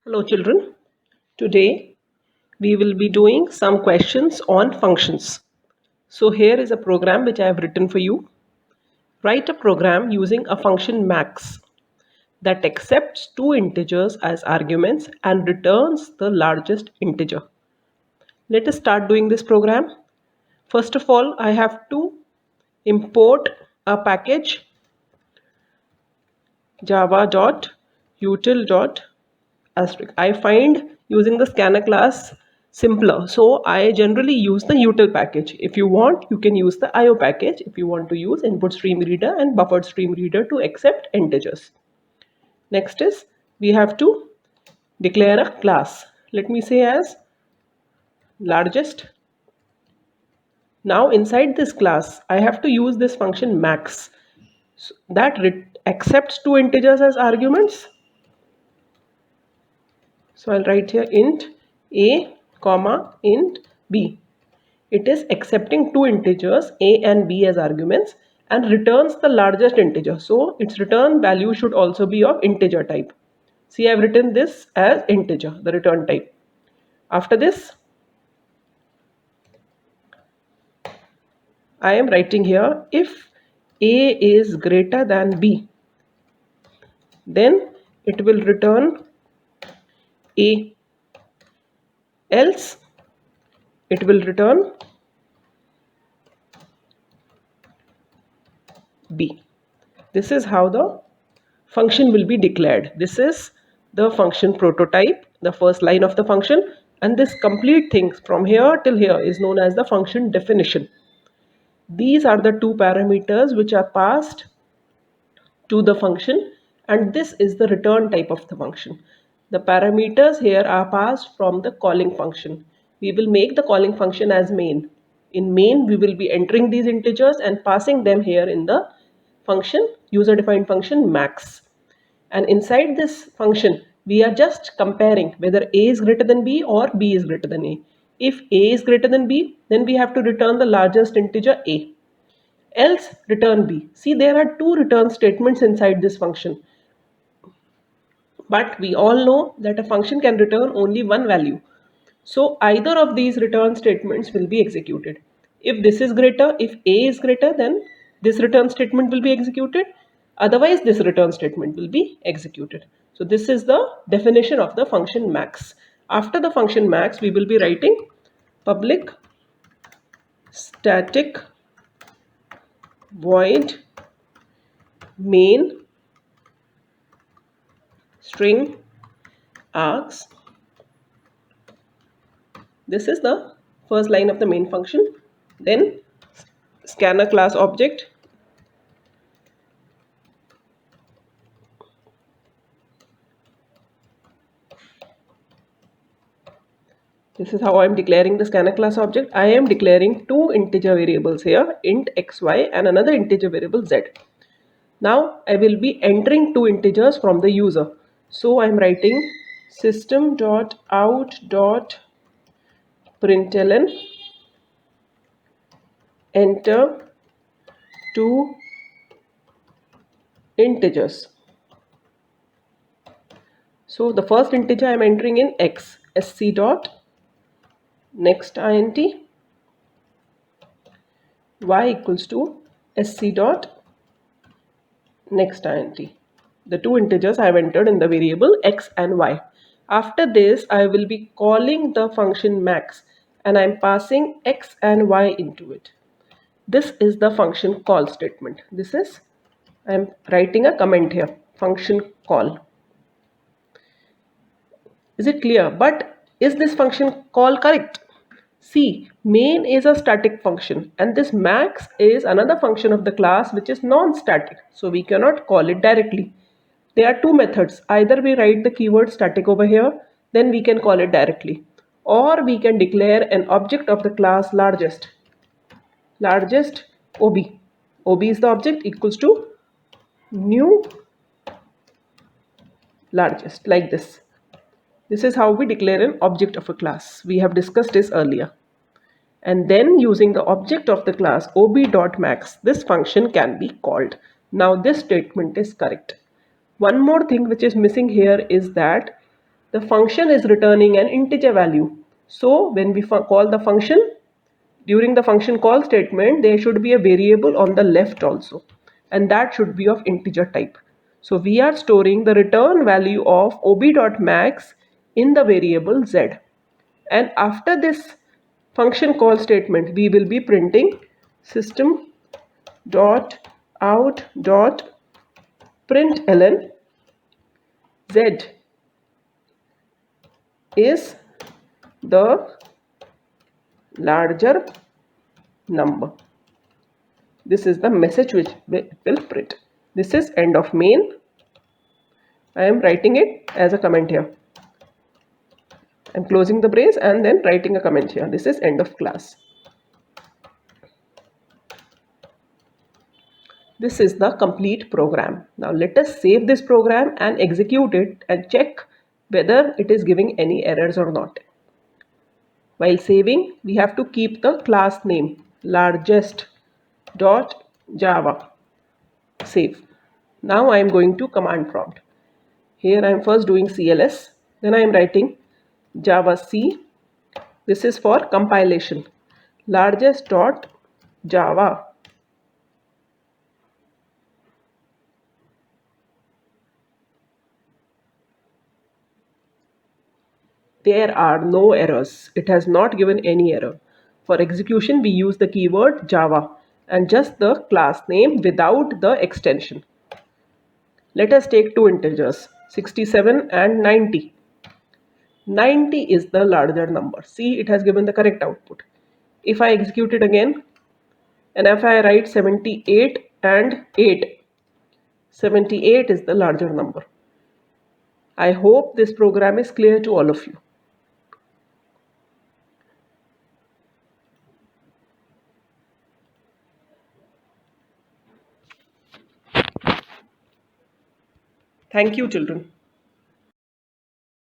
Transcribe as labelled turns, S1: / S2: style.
S1: Hello children. Today we will be doing some questions on functions. So here is a program which I have written for you. Write a program using a function max that accepts two integers as arguments and returns the largest integer. Let us start doing this program. First of all, I have to import a package java.util. I find using the scanner class simpler. So I generally use the util package. If you want, you can use the IO package if you want to use input stream reader and buffered stream reader to accept integers. Next is we have to declare a class. Let me say as largest. Now inside this class, I have to use this function max that accepts two integers as arguments. So I'll write here int a comma int b. It is accepting two integers a and b as arguments and returns the largest integer. So its return value should also be of integer type. See, I've written this as integer, the return type. After this, I am writing here if a is greater than b, then it will return a, else it will return b. This is how the function will be declared. This is the function prototype, the first line of the function, and this complete thing from here till here is known as the function definition. These are the two parameters which are passed to the function, and this is the return type of the function. The parameters here are passed from the calling function. We will make the calling function as main. In main, we will be entering these integers and passing them here in the function, user defined function max. And inside this function, we are just comparing whether a is greater than b or b is greater than a. If a is greater than b, then we have to return the largest integer a. Else return b. See, there are two return statements inside this function. But we all know that a function can return only one value. So either of these return statements will be executed. If this is greater, if a is greater, then this return statement will be executed. Otherwise, this return statement will be executed. So this is the definition of the function max. After the function max, we will be writing public static void main string args. This is the first line of the main function. Then scanner class object. This is how I am declaring the scanner class object. I am declaring two integer variables here, int xy and another integer variable z. Now I will be entering two integers from the user. So I am writing system.out.println enter two integers. So the first integer I am entering in x, sc dot next int, y equals to sc dot next int. The two integers I have entered in the variable x and y. After this, I will be calling the function max and I am passing x and y into it. This is the function call statement. This is, I am writing a comment here, function call. Is it clear? But is this function call correct? See, main is a static function and this max is another function of the class which is non-static. So we cannot call it directly. There are two methods. Either we write the keyword static over here, then we can call it directly. Or we can declare an object of the class largest. Largest OB. OB is the object equals to new largest, like this. This is how we declare an object of a class. We have discussed this earlier. And then using the object of the class ob.max, this function can be called. Now this statement is correct. One more thing which is missing here is that the function is returning an integer value. So when we call the function, during the function call statement, there should be a variable on the left also, and that should be of integer type. So we are storing the return value of ob.max in the variable z. And after this function call statement, we will be printing system dot out dot println z is the larger number. This is the message which will print. This is end of main. I am writing it as a comment here. I'm closing the brace and then writing a comment here. This is end of class. This is the complete program. Now let us save this program and execute it and check whether it is giving any errors or not. While saving, we have to keep the class name largest.java. Save. Now I am going to command prompt. Here I am first doing CLS, then I am writing Java C. This is for compilation. Largest.java. There are no errors. It has not given any error. For execution, we use the keyword Java and just the class name without the extension. Let us take two integers, 67 and 90. 90 is the larger number. See, it has given the correct output. If I execute it again, and if I write 78 and 8, 78 is the larger number. I hope this program is clear to all of you. Thank you, children.